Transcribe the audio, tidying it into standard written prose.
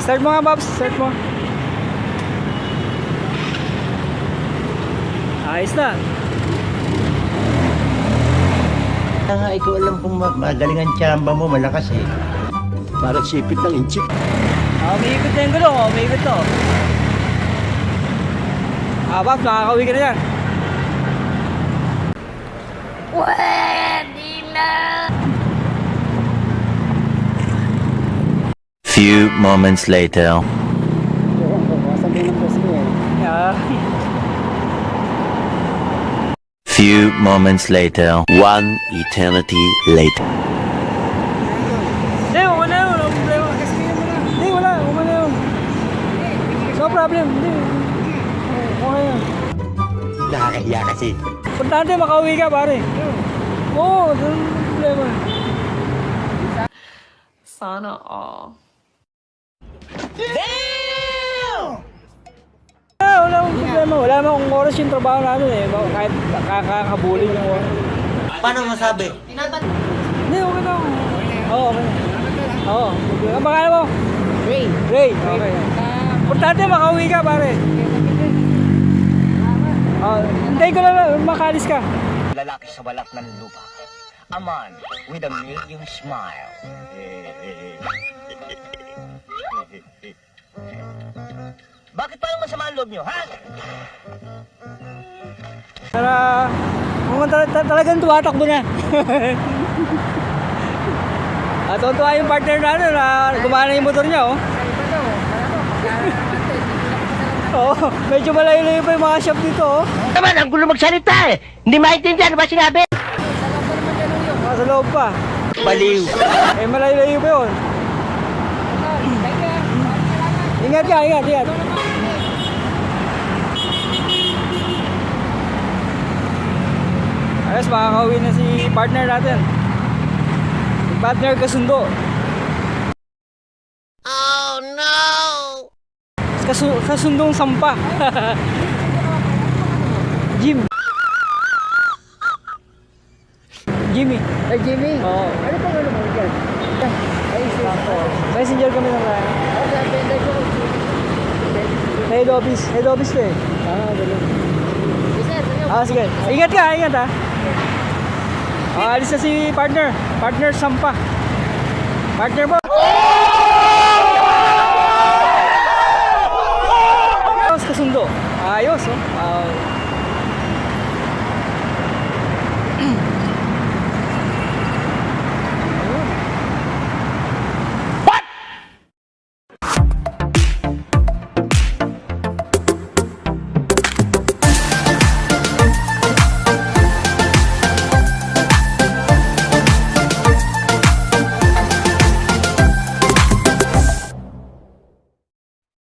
Start mo nga, Babs. Start mo. Ayos na. Kaya nga, ikaw alam kung magaling ang tsamba mo, malakas eh. Parang sipit ng inchik. Umiikot na yung gulong. Umiikot to. Babs, makakauwi ka na yan. Few moments later. Yeah. Few moments later. One eternity later. Hindi, wala na yun. Wala problema. Hindi, wala. Wala na yun. No problem. Hindi. Okay yan. Nakakahiya kasi. Importante, makauwi ka, pare. Oo, no problema. Sana all. Wala akong problema. Wala naman kung oras yung trabaho natin eh. Kahit kakabulin yung oras. Paano masabi? Hindi, okay na. Oo, okay na. Oo. Ang pangalan mo? Ray. Ray. Okay. Importante, makauwi ka, pare. Hintayin ko lang, makalis ka. Lalaki sa balat ng lupa. A man with a million smile. Bakit parang masama ang loob nyo, ha? Para, mukhang talagang tumatakbo na. At tuwa yung partner natin na gumana yung motor niya, oh. Oo, medyo malayo-layo pa yung mga shop dito, oh. Naman, ang gulo magsalita eh. Hindi maintindihan ba sinabi? Nasa loob pa. Baliw. Eh, malayo-layo pa yun. Ingat ka, ingat, ingat. Ayos, makakauwi na si partner natin. Si partner kasundo. Oh no! Kasundong sampa. Jim. Jimmy. Ay, Jimmy. Oo. Ano pang ano mo dyan? Messenger kami ng kaya. Head office. Head office ka eh. Ganun. Sige. Ingat ka, ingat ha. Alis na si partner. Partner sampa. Partner mo.